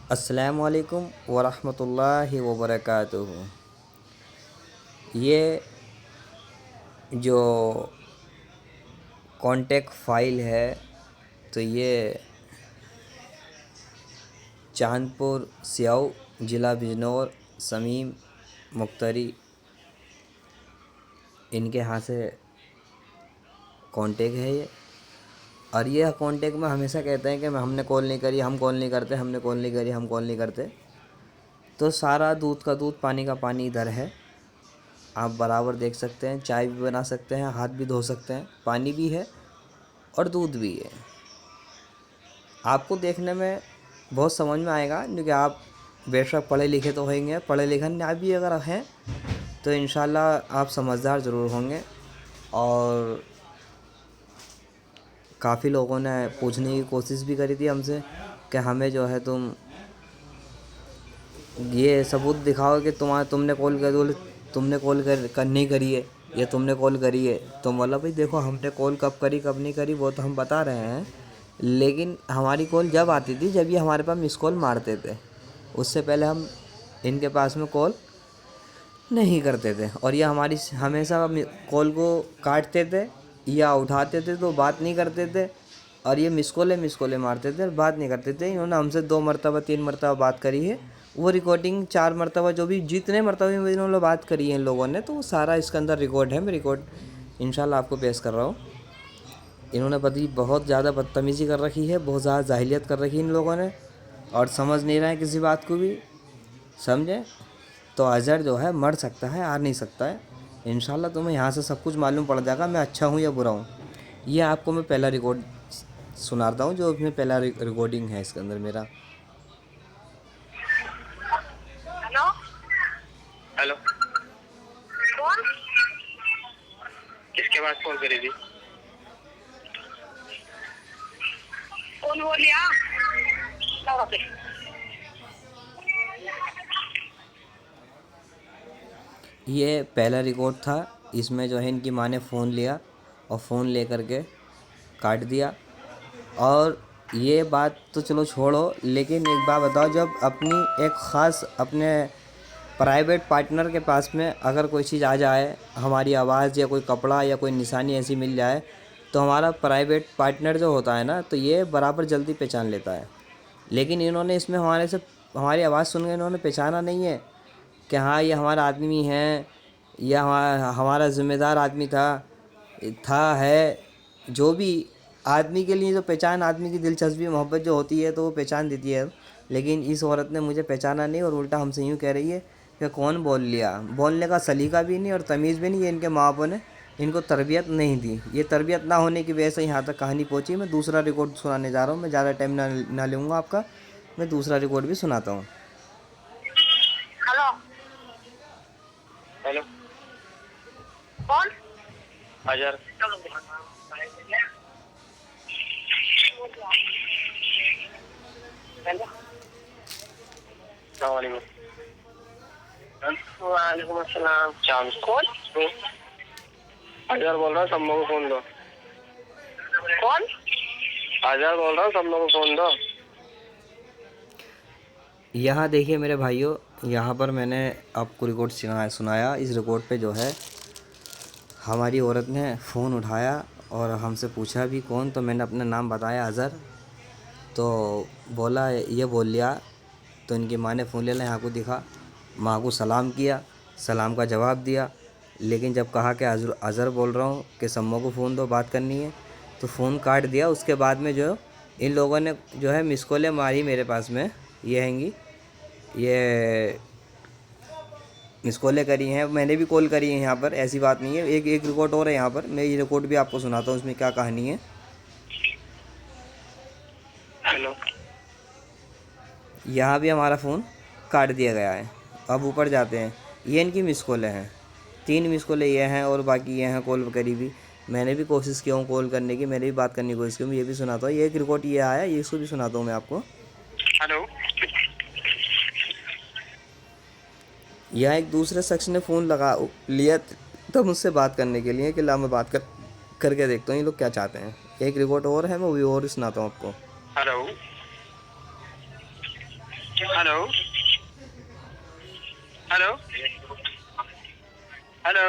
अस्सलामु अलैकुम वरहमतुल्लाहि वबरकातुहू। ये जो कॉन्टेक्ट फ़ाइल है तो ये चांदपुर सियाऊ ज़िला बिजनौर समीम मुख्तरी इनके यहाँ से कॉन्टेक्ट है ये। और ये कॉन्टेक्ट में हमेशा कहते हैं कि हमने कॉल नहीं करी, हम कॉल नहीं करते, हमने कॉल नहीं करी, हम कॉल नहीं करते। तो सारा दूध का दूध पानी का पानी इधर है, आप बराबर देख सकते हैं। चाय भी बना सकते हैं, हाथ भी धो सकते हैं, पानी भी है और दूध भी है। आपको देखने में बहुत समझ में आएगा क्योंकि आप बेशक पढ़े लिखे तो होंगे, पढ़े लिखे ना भी अगर हैं तो इंशाल्लाह आप समझदार ज़रूर होंगे। और काफ़ी लोगों ने पूछने की कोशिश भी करी थी हमसे कि हमें जो है तुम ये सबूत दिखाओ कि तुमने कॉल कर, बोले तुमने कॉल कर नहीं करी है या तुमने कॉल करी है। तो बोला भाई देखो, हमने कॉल कब करी कब नहीं करी वो तो हम बता रहे हैं, लेकिन हमारी कॉल जब आती थी जब ये हमारे पास मिस कॉल मारते थे, उससे पहले हम इनके पास में कॉल नहीं करते थे। और ये हमारी हमेशा कॉल को काटते थे या उठाते थे तो बात नहीं करते थे, और ये मिस कॉलें मारते थे और बात नहीं करते थे। इन्होंने हमसे 2 मरतबा 3 मरतबा बात करी है, वो रिकॉर्डिंग 4 मरतबा जो भी जितने मरतबे इन्होंने बात करी है इन लोगों ने, तो वो सारा इसके अंदर रिकॉर्ड है। मैं रिकॉर्ड इंशाल्लाह आपको पेश कर रहा हूँ। इन्होंने बहुत ज़्यादा बदतमीज़ी कर रखी है, बहुत ज़्यादा जाहिलियत कर रखी है इन लोगों ने, और समझ नहीं रहे हैं किसी बात को भी, समझे। तो अज़हर जो है मर सकता है, आ नहीं सकता है। इंशाल्लाह तुम्हें यहाँ से सब कुछ मालूम पड़ जाएगा मैं अच्छा हूँ या बुरा हूँ। ये आपको मैं पहला रिकॉर्ड सुनाता हूँ जो इसमें पहला रिकॉर्डिंग है इसके अंदर मेरा। हेलो हेलो, कौन? किसके पास कॉल करी थी? कौन बोलिया? ये पहला रिकॉर्ड था। इसमें जो है इनकी माँ ने फ़ोन लिया और फ़ोन ले कर के काट दिया। और ये बात तो चलो छोड़ो, लेकिन एक बात बताओ, जब अपनी एक ख़ास अपने प्राइवेट पार्टनर के पास में अगर कोई चीज़ आ जाए, हमारी आवाज़ या कोई कपड़ा या कोई निशानी ऐसी मिल जाए, तो हमारा प्राइवेट पार्टनर जो होता है ना, तो ये बराबर जल्दी पहचान लेता है। लेकिन इन्होंने इसमें हमारी आवाज़ सुन के इन्होंने पहचाना नहीं है कि हाँ ये हमारा आदमी है या हमारा ज़िम्मेदार आदमी है। जो भी आदमी के लिए जो पहचान, आदमी की दिलचस्पी मोहब्बत जो होती है तो वो पहचान देती है। लेकिन इस औरत ने मुझे पहचाना नहीं और उल्टा हमसे यूँ कह रही है कि कौन बोल लिया। बोलने का सलीका भी नहीं और तमीज़ भी नहीं है। इनके माँ बापों ने इनको तरबियत नहीं दी। ये तरबियत ना होने की वजह से यहाँ तक कहानी पहुँची। मैं दूसरा रिकॉर्ड सुनाने जा रहा हूँ। मैं ज़्यादा टाइम ना लूँगा आपका। मैं दूसरा रिकॉर्ड भी सुनाता हूँ। हेलो हेलो, कौन? अजहर। हेलो सलामकुम। वालेकुम अस्सलाम। चांद कौन? अजहर बोल रहा हूँ, सम्मो को फोन दो। कौन? अजहर बोल रहा हूँ, सम्मो को फोन दो। यहाँ देखिए मेरे भाइयों, यहाँ पर मैंने आपको रिकॉर्ड सुनाया। इस रिकॉर्ड पे जो है हमारी औरत ने फ़ोन उठाया और हमसे पूछा भी कौन, तो मैंने अपना नाम बताया अज़हर। तो बोला ये बोल लिया। तो इनकी माँ ने फ़ोन ले लिया, यहाँ को दिखा, माँ को सलाम किया, सलाम का जवाब दिया। लेकिन जब कहा कि अज़हर बोल रहा हूँ कि सम्मो को फ़ोन दो, बात करनी है, तो फ़ोन काट दिया। उसके बाद में जो इन लोगों ने जो है मिस कॉलें मारी मेरे पास में, ये हैंगी, ये मिस कॉलें करी हैं। मैंने भी कॉल करी है यहाँ पर, ऐसी बात नहीं है। एक रिकॉर्ड और है यहाँ पर, मैं ये रिकॉर्ड भी आपको सुनाता हूँ, इसमें क्या कहानी है। हेलो, यहाँ भी हमारा फ़ोन काट दिया गया है। अब ऊपर जाते हैं, ये इनकी मिस कॉलें हैं। 3 मिस कॉलें ये हैं और बाकी ये हैं कॉल करी भी। मैंने भी कोशिश किया हूँ कॉल करने की, मैंने भी बात करने की कोशिश की। मैं ये भी सुनाता हूँ, ये एक रिकॉर्ड ये आया, ये इसको भी सुनाता हूँ मैं आपको। हेलो, यहाँ एक दूसरे शख्स ने फ़ोन लगा लिया तो मुझसे बात करने के लिए कि ला मैं बात करके देखता हूँ ये लोग क्या चाहते हैं। एक रिकॉर्ड और है, मैं वही और सुनाता हूँ आपको। Hello, hello hello hello.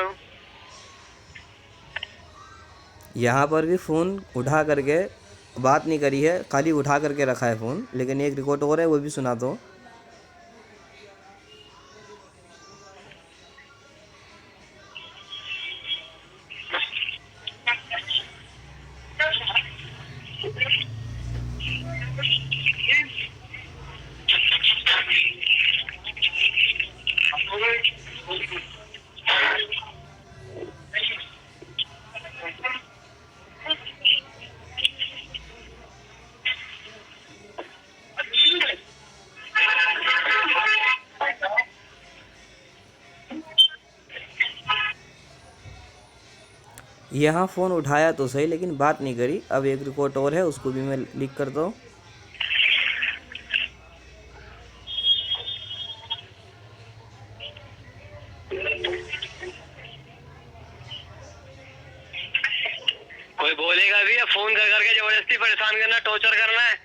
यहाँ पर भी फ़ोन उठा करके बात नहीं करी है, खाली उठा करके रखा है फ़ोन। लेकिन एक रिकॉर्ड और है, वो भी सुना दो। यहाँ फ़ोन उठाया तो सही, लेकिन बात नहीं करी। अब एक रिकॉर्ड और है, उसको भी मैं लिख कर दो। कोई बोलेगा भी या फोन कर करके जबरदस्ती परेशान करना, टॉर्चर करना है।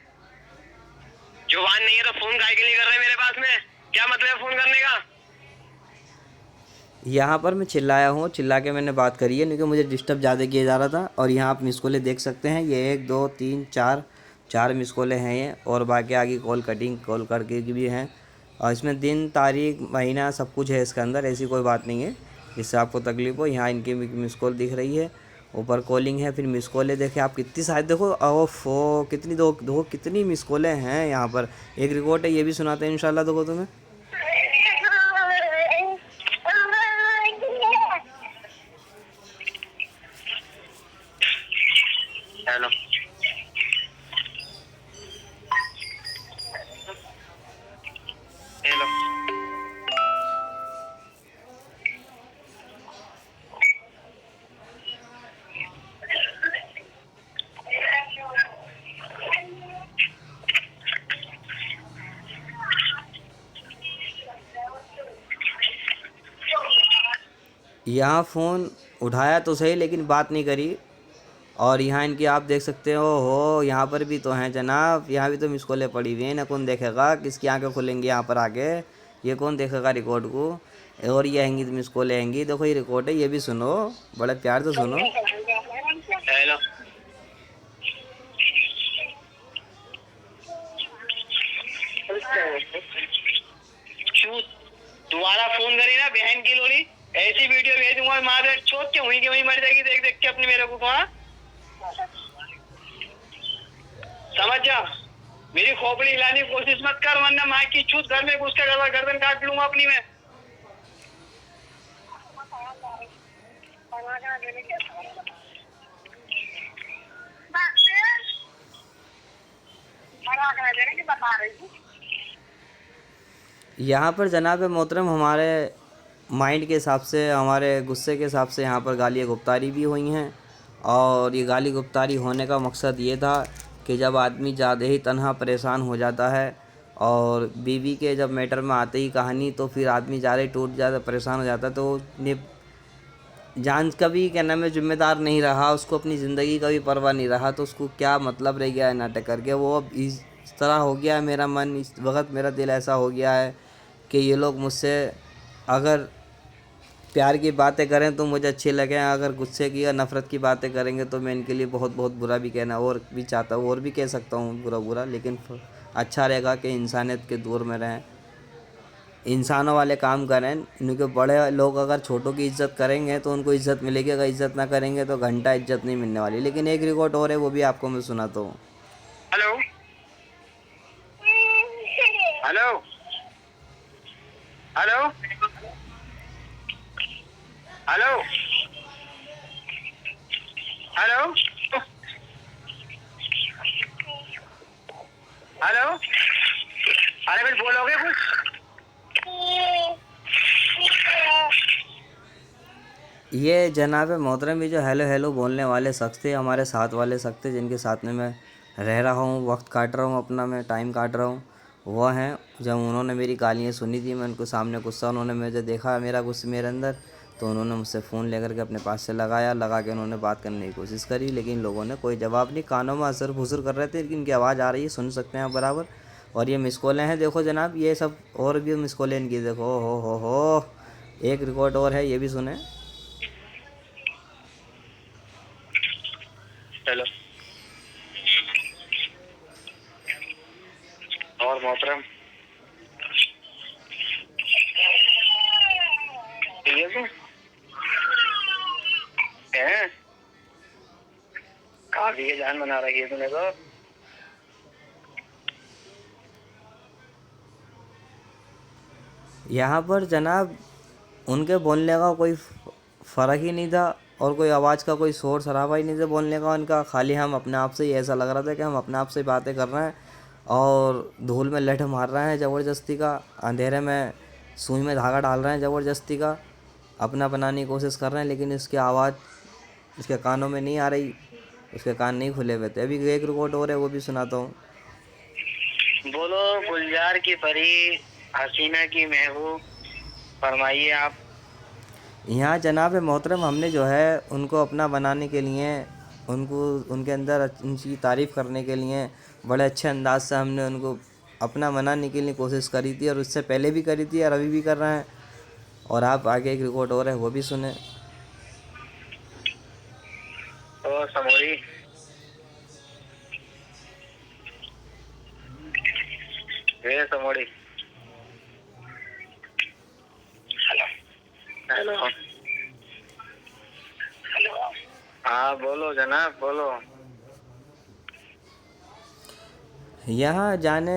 जुबान नहीं है तो फोन काहे के लिए कर रहे हैं मेरे पास में? क्या मतलब है फोन करने का? यहाँ पर मैं चिल्लाया हूँ, चिल्ला के मैंने बात करी है, क्योंकि मुझे डिस्टर्ब ज़्यादा किया जा रहा था। और यहाँ आप मिस कॉलें देख सकते हैं, ये 1 2 3 4 मिस कॉलें हैं ये। और बाकी आगे कॉल कटिंग कॉल करके की भी हैं। और इसमें दिन तारीख महीना सब कुछ है इसके अंदर, ऐसी कोई बात नहीं है जिससे आपको तकलीफ़ हो। यहाँ इनकी मिस कॉल दिख रही है, ऊपर कॉलिंग है, फिर मिस कॉलें देखें आप कितनी शायद देखो। ओफो कितनी दो कितनी मिस कॉलें हैं यहाँ पर। एक रिकॉर्ड है, ये भी सुनाते हैं इंशाल्लाह देखो तुम्हें। Hello hello. यहाँ फ़ोन उठाया तो सही, लेकिन बात नहीं करी। और यहाँ इनकी आप देख सकते हो, यहाँ पर भी तो हैं जनाब, यहाँ भी तो मिस कॉलें पड़ी हुई हैं ना। कौन देखेगा, किसकी आंखें खुलेंगी यहाँ पर आके? ये कौन देखेगा रिकॉर्ड को? और ये आएंगी तो मिस कॉलें आएंगी। देखो ये रिकॉर्ड है, ये भी सुनो, बड़े प्यार से सुनो। हेलो। चूत दोबारा फोन करी ना बहन की लोड़ी, ऐसी वीडियो भेज दूंगा मार चोट के हुई कि वहीं मर जाएगी देख देख के अपने मेरे को। कहाँ समझ जा, मेरी खोपड़ी हिलाने की कोशिश मत कर, वरना माँ की चूत घर में घुस कर गर्दन काट लूंगा अपनी में। यहाँ पर जनाब मोहतरम हमारे माइंड के हिसाब से, हमारे गुस्से के हिसाब से यहाँ पर गालियाँ गुप्तारी भी हुई हैं। और ये गाली गुप्तारी होने का मकसद ये था कि जब आदमी ज़्यादा ही तन्हा परेशान हो जाता है और बीवी के जब मैटर में आते ही कहानी, तो फिर आदमी ज़्यादा ही टूट जाता, परेशान हो जाता है। तो जान का भी क्या नाम है जिम्मेदार नहीं रहा, उसको अपनी ज़िंदगी का भी परवाह नहीं रहा, तो उसको क्या मतलब रह गया है नाटक करके। वो अब इस तरह हो गया है मेरा मन, इस वक्त मेरा दिल ऐसा हो गया है कि ये लोग मुझसे अगर प्यार की बातें करें तो मुझे अच्छी लगें, अगर गुस्से की या नफ़रत की बातें करेंगे तो मैं इनके लिए बहुत बहुत बुरा भी कहना और भी चाहता हूँ, और भी कह सकता हूँ बुरा बुरा। लेकिन अच्छा रहेगा कि इंसानियत के दूर में रहें, इंसानों वाले काम करें। इनके बड़े लोग अगर छोटों की इज़्ज़त करेंगे तो उनको इज़्ज़त मिलेगी, अगर इज़्ज़त ना करेंगे तो घंटा इज़्ज़त नहीं मिलने वाली। लेकिन एक रिकॉर्ड और है, वो भी आपको मैं सुनाता हूँ। Hello hello hello hello hello hello. अरे कुछ बोलोगे कुछ? ये जनाब मोहतरम, ये जो हेलो हेलो बोलने वाले शख्स थे, हमारे साथ वाले शख्स थे जिनके साथ में मैं रह रहा हूँ, वक्त काट रहा हूँ अपना, मैं टाइम काट रहा हूँ, वो हैं। जब उन्होंने मेरी गालियाँ सुनी थी, मैं उनको सामने गुस्सा, उन्होंने मुझे देखा मेरा गुस्सा मेरे अंदर, तो उन्होंने मुझसे फ़ोन लेकर के अपने पास से लगा के उन्होंने बात करने की कोशिश करी, लेकिन लोगों ने कोई जवाब नहीं। कानों में असर फुसर कर रहे थे, लेकिन इनकी आवाज़ आ रही है, सुन सकते हैं आप बराबर। और ये मिस कॉलें हैं देखो जनाब, ये सब और भी मिस कॉलें इनकी देखो। हो एक रिकॉर्ड और है, ये भी सुने। चलो और मोहतरम ये तो है काफी के जान बना रखी है तूने तो। यहाँ पर जनाब उनके बोलने का कोई फ़र्क ही नहीं था और कोई आवाज़ का कोई शोर शराबा ही नहीं था बोलने का उनका। खाली हम अपने आप से ही ऐसा लग रहा था कि हम अपने आप से ही बातें कर रहे हैं और धूल में लठ मार रहे हैं ज़बरदस्ती का, अंधेरे में सुई में धागा डाल रहे हैं ज़बरदस्ती का, अपना बनाने की कोशिश कर रहे हैं। लेकिन इसकी आवाज़ इसके कानों में नहीं आ रही, उसके कान नहीं खुले हुए थे। अभी एक रिकॉर्ड हो रहा है, वो भी सुनाता हूँ। बोलो गुलजार की परी, हसीना की महबूब, फरमाइए आप। यहाँ जनाब मोहतरम हमने जो है उनको अपना बनाने के लिए, उनको उनके अंदर उनकी तारीफ़ करने के लिए बड़े अच्छे अंदाज से हमने उनको अपना बनाने के लिए कोशिश करी थी और उससे पहले भी करी थी और अभी भी कर रहे हैं। और आप आगे एक रिकॉर्ड और है, वो भी सुने। तो समोरी वे समोरी हेलो हेलो हाँ बोलो जनाब बोलो। यहाँ जाने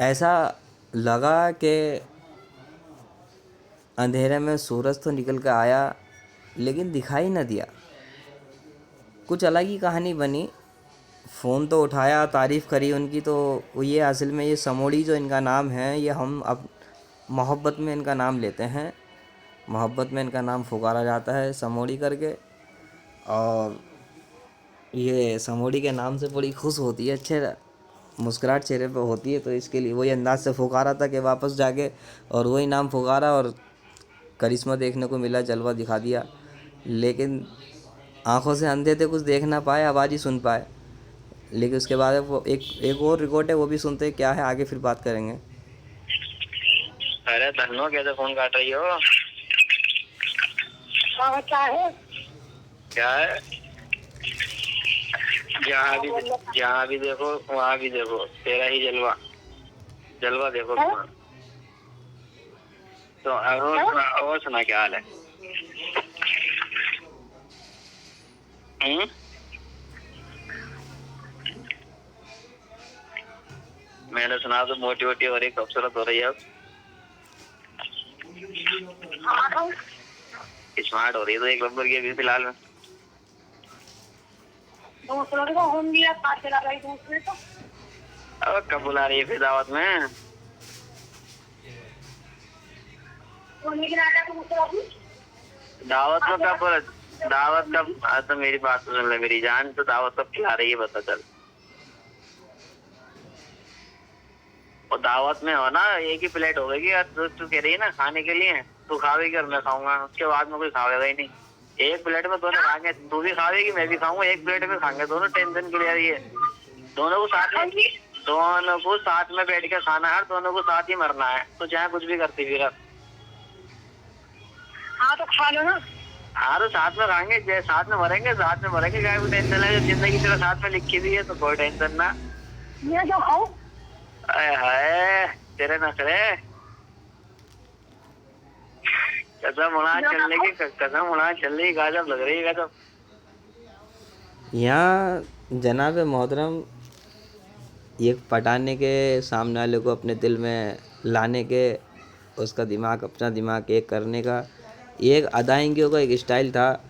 ऐसा लगा कि अंधेरे में सूरज तो निकल कर आया लेकिन दिखाई न दिया। कुछ अलग ही कहानी बनी। फ़ोन तो उठाया, तारीफ़ करी उनकी, तो ये असल में ये समोड़ी जो इनका नाम है, ये हम अब मोहब्बत में इनका नाम लेते हैं। मोहब्बत में इनका नाम पुकारा जाता है समोड़ी करके। और ये समोड़ी के नाम से बड़ी खुश होती है, अच्छे मुस्कुराहट चेहरे पे होती है, तो इसके लिए वही अंदाज से पुकारा था कि वापस जाके और वही नाम पुकारा और करिश्मा देखने को मिला, जलवा दिखा दिया। लेकिन आंखों से अंधे थे, कुछ देख ना पाए, आवाज़ ही सुन पाए। लेकिन उसके बाद वो एक और रिकॉर्ड है, वो भी सुनते हैं क्या है, आगे फिर बात करेंगे। अरे धन्नो कैसे फोन काट रही हो? हाँ क्या है? क्या है? जहाँ भी देखो वहाँ भी देखो तेरा ही जलवा, जलवा देखो तुम्हारा। तो और सुना क्या हाल है? मैंने सुना तो मोटी मोटी और एक खूबसूरत हो रही है अब, स्मार्ट हो रही है तो एक नंबर की अभी फिलहाल में। दूसरों को होम दिया, पास चला रही दूसरे तो। अब कब बुला रही है फिर दावत में? दावत में कब? दावत कब? तो मेरी बात सुन ले मेरी जान, तो दावत कब खिला रही है बता चल। और दावत में हो ना, एक ही प्लेट होगी यार, तू कह रही है ना खाने के लिए, तू खावेगी और मैं खाऊंगा, उसके बाद में कोई खावेगा ही नहीं। एक प्लेट में दोनों खाएंगे, तू भी खावेगी मैं भी खाऊंगा, एक प्लेट में खाएंगे दोनों। टेंशन क्लियर है, दोनों को साथ में बैठ के खाना है, दोनों को साथ ही मरना है, तो चाहे कुछ भी करती फिर। हाँ तो खा लो ना। हाँ तो साथ में खाएंगे, साथ में मरेंगे, साथ में मरेंगे, क्या कोई टेंशन है? जिंदगी तेरा साथ में लिखी हुई है तो कोई टेंशन ना। मैं जो खाऊं? हाय तेरे नखरे, कसम उड़ा चलने की, कसम उड़ा चलने की गजब लग रही है, गजब। यहाँ जनाब मोहतरम ये पटाने के, सामने वाले को अपने दिल में लाने के, उसका दिमाग, अपना दिमाग एक करने का, ये एक अदायंगियों का एक स्टाइल था।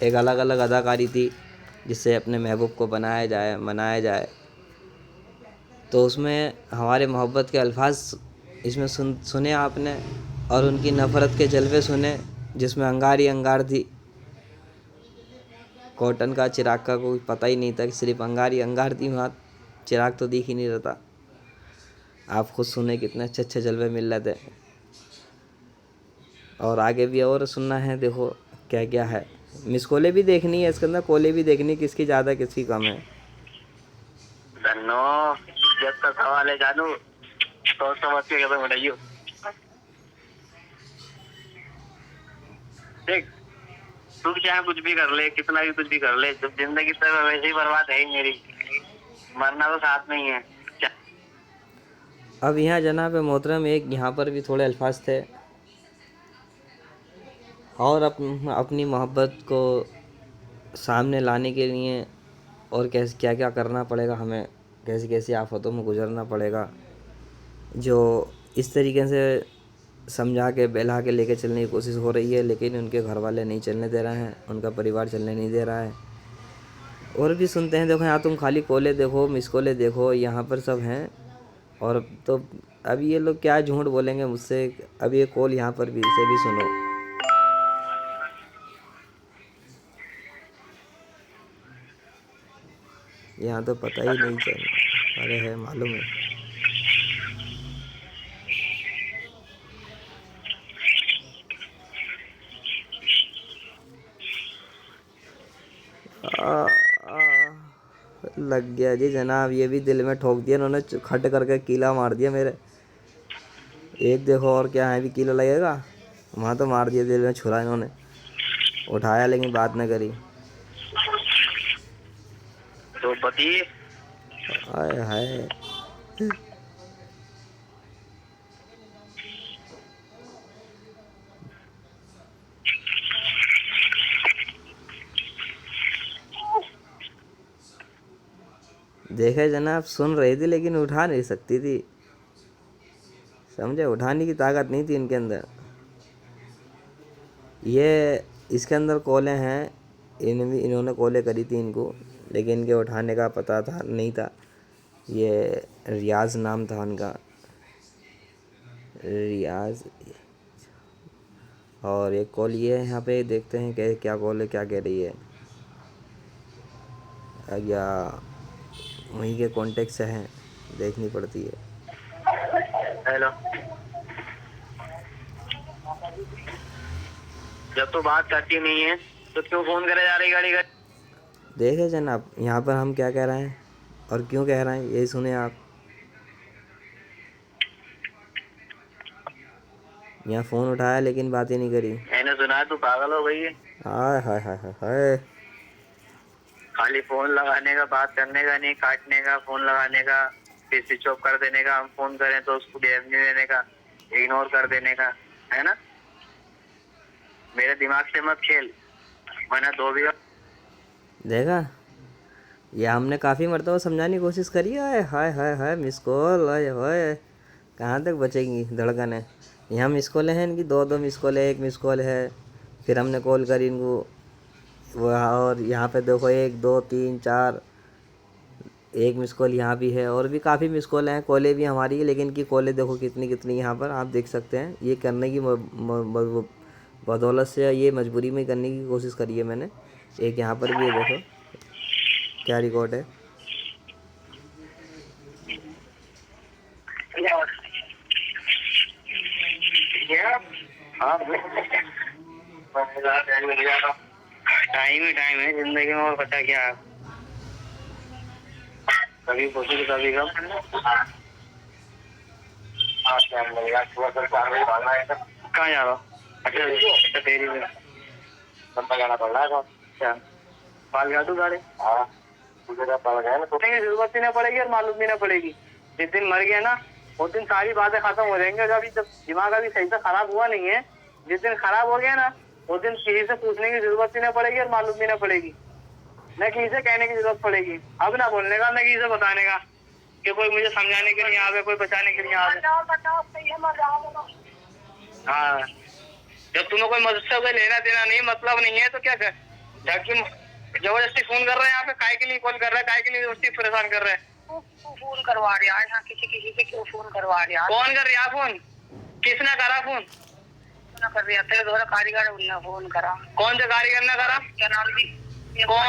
एक अलग अलग अदाकारी थी जिससे अपने महबूब को बनाया जाए, मनाया जाए। तो उसमें हमारे मोहब्बत के अल्फाज इसमें सुने आपने, और उनकी नफ़रत के जलवे सुने जिसमें अंगार ही अंगार थी। कॉटन का चिराग का कोई पता ही नहीं था कि सिर्फ अंगार ही अंगार थी वहाँ, चिराग तो दिख ही नहीं रहा था। आप खुद सुने कितने अच्छे अच्छे जलवे मिल रहे थे। और आगे भी और सुनना है, देखो क्या क्या है। मिस कॉलें भी देखनी है इसके अंदर, कॉलें भी देखनी, किसकी ज़्यादा किसकी कम है। धन्नो जब तक सवाल है जानू तो समझ के कदम उठाइयो। देख तू चाहे कुछ भी कर ले, कितना भी कुछ भी कर ले, जब जिंदगी तो वैसे ही बर्बाद है ही मेरी, मरना तो साथ में ही है। अब यहाँ जनाब मोहतरम एक यहाँ पर भी थोड़े अल्फाज थे और अपनी मोहब्बत को सामने लाने के लिए और कैसे क्या क्या करना पड़ेगा हमें, कैसी कैसी आफतों में गुजरना पड़ेगा, जो इस तरीके से समझा के बहला के लेके चलने की कोशिश हो रही है, लेकिन उनके घर वाले नहीं चलने दे रहे हैं, उनका परिवार चलने नहीं दे रहा है। और भी सुनते हैं, देखो यहाँ तुम खाली कॉलें देखो, मिस कॉलें देखो, यहाँ पर सब हैं। और तो अब ये लोग क्या झूठ बोलेंगे मुझसे। अब ये कॉल यहाँ पर भी, इसे भी सुनो। यहाँ तो पता ही नहीं चल, अरे है मालूम है। लग गया जी जनाब, ये भी दिल में ठोक दिया इन्होंने, खट करके कीला मार दिया मेरे। एक देखो और क्या है, भी कीला लगेगा, वहाँ तो मार दिया दिल में छुरा इन्होंने। उठाया लेकिन बात न करी। तो बताइए। आय हाय, देखे जनाब, सुन रही थी लेकिन उठा नहीं सकती थी, समझे, उठाने की ताकत नहीं थी इनके अंदर। ये इसके अंदर कॉलें हैं, इन्होंने कॉलें करी थी इनको, लेकिन इनके उठाने का पता था नहीं था। ये रियाज नाम था उनका, रियाज। और एक कॉल ये है यहाँ पे, देखते हैं क्या कॉल है, क्या कह रही है। या वहीं के कॉन्टेक्ट से हैं, देखनी पड़ती है। हेलो, जब तो बात करती नहीं है तो क्यों फोन करे जा रही गाड़ी का? देखे जनाब यहाँ पर हम क्या कह रहे हैं और क्यों कह रहे हैं, यही सुने आप। यहाँ फ़ोन उठाया लेकिन बात ही नहीं करी। मैंने सुना है तू पागल हो गई है। हाय हाय हाय हाय हाय, खाली फोन लगाने का, बात करने का नहीं, काटने का, फोन लगाने का, फिर स्विच ऑफ कर देने का, हम फोन करें तो उसको जवाब नहीं देने का, इग्नोर कर देने का, है ना। मेरे दिमाग से मत खेल, मैंने दो भी। देखा, ये हमने काफ़ी मरतबा समझाने की कोशिश करी है। हाय हाय हाय, मिस कॉल, हाय हाय, कहाँ तक बचेंगी धड़कनें। यहाँ मिस कॉल हैं इनकी, दो मिस कॉल है, एक मिस कॉल है, फिर हमने कॉल करी इनको वो, और यहाँ पे देखो 1 2 3 4, एक मिस कॉल यहाँ भी है, और भी काफ़ी मिस कॉल हैं, कॉलें भी हमारी है, लेकिन की कॉलें देखो कितनी कितनी यहाँ पर आप देख सकते हैं। ये करने की बदौलत से, ये मजबूरी में करने की कोशिश करी है मैंने। एक यहाँ पर भी है, देखो क्या रिकॉर्ड है। टाइम ही टाइम है जिंदगी में, और पता क्या, कभी खुशी कभी गम। कहाँ जा रहा हूँ? अच्छा तेरी में जाना पड़ रहा है। क्या बाल काटू गाड़ी? जरूरत भी ना पड़ेगी और मालूम भी ना पड़ेगी। जिस दिन मर गया ना उस दिन सारी बातें खत्म हो जाएंगी। अभी जब दिमाग अभी सही से खराब हुआ नहीं है, जिस दिन खराब हो गया ना उस दिन किसी से पूछने की जरूरत भी ना पड़ेगी और मालूम भी ना पड़ेगी, न किसी से कहने की जरूरत पड़ेगी। अब ना बोलने का, न किसी से बताने का कि कोई मुझे समझाने के लिए आवे, कोई बचाने के लिए आवे। हाँ, जब तुम्हें कोई मदद से लेना देना नहीं, मतलब नहीं है, तो क्या कर जबरदस्ती फोन कर रहे हैं यहाँ पे? काय के लिए कॉल कर रहा है, काय के लिए जबरदस्ती परेशान कर रहे हैं? फोन करवा रहा है यहाँ, किसी से क्यों फोन करवा रहा है? कौन कर रहा है फोन? किसने करा फोन? कर रहा तेरे द्वारा कारीगर उन्होंने फोन करा। कौन से कारीगर ने करा? क्या नाम भी? कौन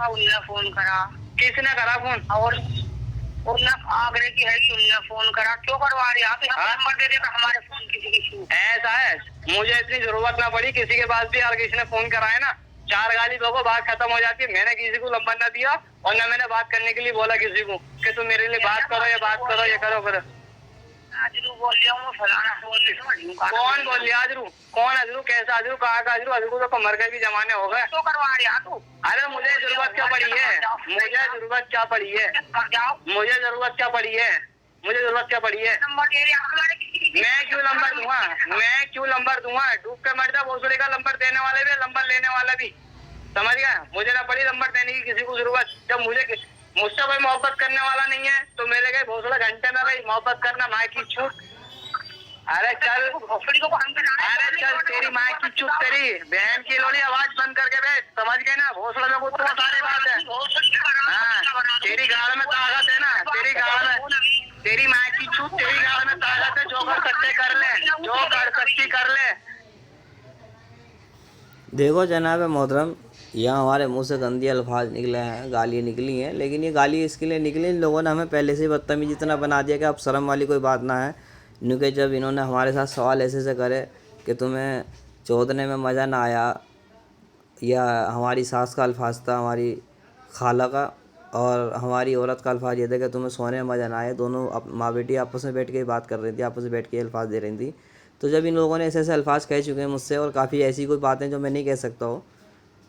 उन्होंने फोन करा। किसने करा फोन? और उन्होंने आगरे की है कि उन्होंने फोन करा। क्यों करवा रही है आप? नंबर दे देगा हमारे फोन किसी की। ऐसा है, मुझे इतनी जरूरत ना पड़ी किसी के पास भी, यार किसी ने फोन करा है ना 4 गाली दोगे बात खत्म हो जाती है। मैंने किसी को नंबर ना दिया और ना मैंने बात करने के लिए बोला किसी को कि तुम मेरे लिए बात करो, ये करो फिर। अजरू बोल रहा हूँ, फलाना बोल रही हूँ। कौन बोल रहा अजरू? कौन अजरू? कैसा अजरू? कहाँ का अजरू? अजरू तो कमर के भी जमाने हो गए। तो करवा रहा तू? अरे मुझे जरूरत क्या पड़ी है? मुझे जरूरत क्या पड़ी है? मुझे जरूरत क्या पड़ी है? मुझे जरूरत क्या पड़ी है? मैं क्यों नंबर दूंगा? मैं क्यों नंबर दूंगा? डूब के मर जा, भोसड़े का नंबर देने वाले भी, नंबर लेने वाला भी। समझ गया? मुझे ना पड़ी नंबर देने की किसी को जरूरत। जब मुझसे कोई मोहब्बत करने वाला नहीं है तो मेरे गए भोसड़ा घंटे में भाई मोहब्बत करना माँ की छूट। अरे चल, अरे चल, तेरी माँ की चुप, तेरी बहन की लोड़ी आवाज बंद करके बैठ। समझ गए ना? भोसड़ा में वो सारी बात है। हाँ, तेरी गाल में ताकत है ना, तेरी गाल में, तेरी माँ की चुप, तेरी गाल में ताकत है। जो कर सकते कर ले, जो कर सकती कर ले। देखो जनाब मोहतरम, यहाँ हमारे मुंह से गंदी अल्फाज निकले हैं, गालियाँ निकली हैं, लेकिन ये गाली इसके लिए निकली, इन लोगों ने हमें पहले से ही बदतमीज़ इतना बना दिया कि अब शर्म वाली कोई बात ना है। क्योंकि जब इन्होंने हमारे साथ सवाल ऐसे से करे कि तुम्हें चौधने में मज़ा ना आया, या हमारी सास का अल्फाज था, हमारी खाला का, और हमारी औरत का अल्फाज ये था कि तुम्हें सोने में मज़ा ना आए, दोनों माँ बेटी आपस में बैठ के बात कर रही थी, आपस में बैठ के अल्फाज दे रही थी। तो जब इन लोगों ने ऐसे ऐसे अल्फाज कह चुके हैं मुझसे, और काफ़ी ऐसी कोई बातें जो मैं नहीं कह सकता हूँ,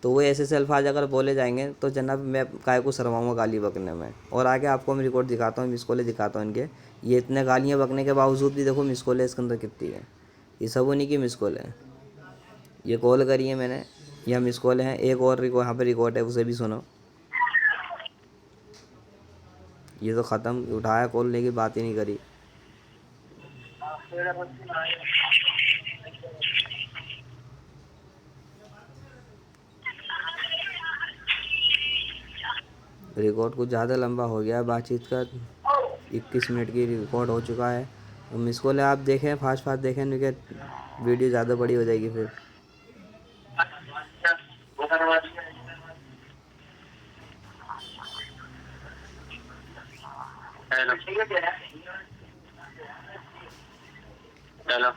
तो वो ऐसे ऐसे अल्फाज अगर बोले जाएंगे तो जनाब मैं काहे को शर्माऊँगा गाली बकने में। और आगे आपको मैं रिकॉर्ड दिखाता हूँ, मिस कॉलें दिखाता हूँ इनके। ये इतने गालियाँ बकने के बावजूद भी देखो मिस कॉलें इसके अंदर कितनी है। ये सब उन्हीं की मिस कॉल है। ये कॉल करी है मैंने, यह मिस कॉल हैं। एक और यहाँ पे रिकॉर्ड है, उसे भी सुनो। ये तो ख़त्म, उठाया कॉल लेके बात ही नहीं करी। रिकॉर्ड कुछ ज़्यादा लंबा हो गया है बातचीत का, 21 मिनट की रिकॉर्ड हो चुका है। तो मिस कॉल है, आप देखें, फास्ट फास्ट देखें, क्योंकि वीडियो ज़्यादा बड़ी हो जाएगी फिर। हेलो हेलो,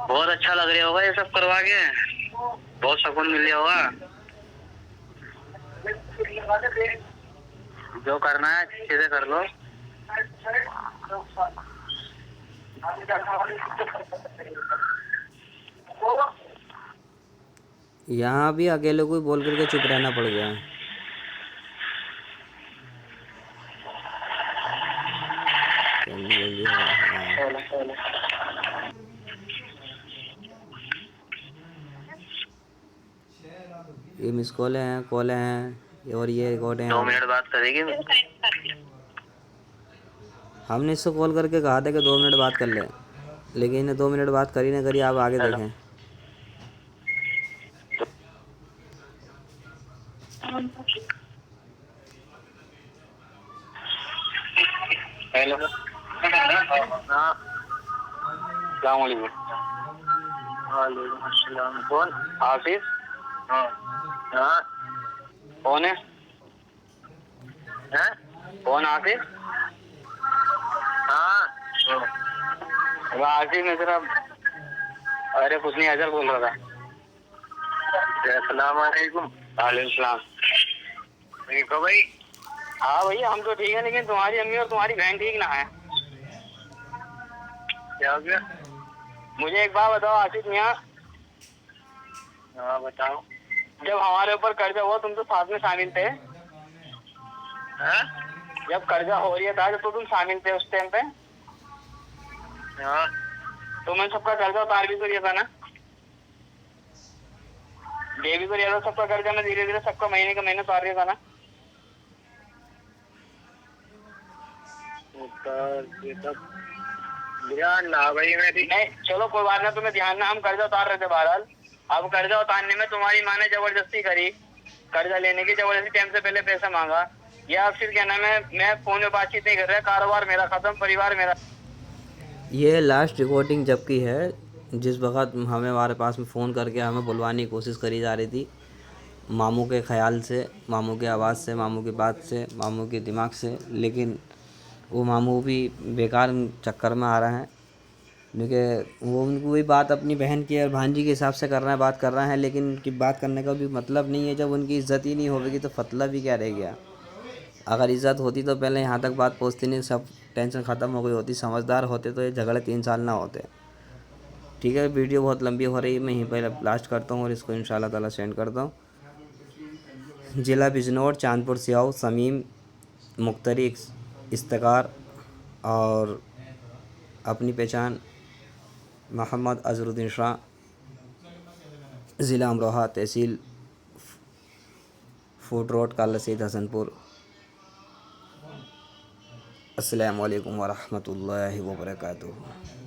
बहुत अच्छा लग रहा होगा ये सब करवा के, बहुत सुकून मिल रहा होगा। जो करना है अच्छे से कर लो। यहाँ भी अकेले को ही बोल करके चुप रहना पड़ गया। जल्दी जल्दी ये मिस कॉलें हैं और ये रिकॉर्ड हैं। 2 मिनट बात करेगी। हमने इससे कॉल करके कहा था कि 2 मिनट बात कर ले, लेकिन इन्हें 2 मिनट बात करी ना करी। आप आगे देखें। हेलो, हाँ, अस्सलाम वालेकुम। वालेकुम अस्सलाम। कौन? आसिफ? हाँ हाँ, कौन है? हैं? कौन आसिफ? हाँ, वो आसिफ में सिर्फ, अरे कुछ नहीं, अजहर बोल रहा था। अस्सलाम वालेकुम। वालेकुम सलाम। ठीक हो भाई? हाँ भैया, हम तो ठीक है, लेकिन तुम्हारी अम्मी और तुम्हारी बहन ठीक ना है। क्या हो गया? मुझे एक बात बताओ आसिफ मियाँ। हाँ बताओ। जब हमारे ऊपर कर्जा हुआ तुम तो साथ में शामिल थे। हाँ? जब कर्जा हो रही था तो तुम शामिल थे उस टाइम पे। हाँ। तो मैंने सबका कर्जा उतार भी तो लिया था ना, दे भी तो लिया था सबका कर्जा। मैं धीरे धीरे सबका महीने का महीने उतार दिया था ना। ध्यान ना भाई, मैं नहीं, चलो कोई बात ना, तुम्हें ध्यान ना, हम कर्जा उतार रहे थे बहरहाल। अब कर्जा उतारने में तुम्हारी माँ ने जबरदस्ती करी, कर्जा लेने की जबरदस्ती, टाइम से पहले पैसा मांगा, या फिर क्या नाम है, मैं फोन में बातचीत नहीं कर रहा, कारोबार मेरा खत्म, परिवार मेरा। ये लास्ट रिकॉर्डिंग जबकि है, जिस वक्त हमारे पास में फ़ोन करके हमें बुलवाने की कोशिश करी जा रही थी, मामू के ख्याल से, मामू की आवाज़ से, मामू की बात से, मामू के दिमाग से, लेकिन वो मामू भी बेकार चक्कर में आ रहे हैं। क्योंकि वो उनको वही बात अपनी बहन की और भांजी के हिसाब से कर रहे हैं, बात कर रहे हैं, लेकिन उनकी बात करने का भी मतलब नहीं है। जब उनकी इज़्ज़त ही नहीं होगी तो मतलब भी क्या रह गया। अगर इज़्ज़त होती तो पहले यहाँ तक बात पहुँचती नहीं, सब टेंशन ख़त्म हो गई होती। समझदार होते तो ये झगड़े 3 साल ना होते। ठीक है, वीडियो बहुत लंबी हो रही है, मैं यहीं पर लास्ट करता हूँ और इसको इंशाल्लाह ताला सेंड करता हूँ। ज़िला बिजनौर, चांदपुर सियाओ, समीम मुख्तरी इफ्तिकार और अपनी पहचान मोहम्मद अजरुद्दीन शाह, ज़िला अमरोहा, तहसील फूड रोड, काला सईद, हसनपुर। अस्सलामु अलैकुम वरहमतुल्लाहि वबरकातुहू।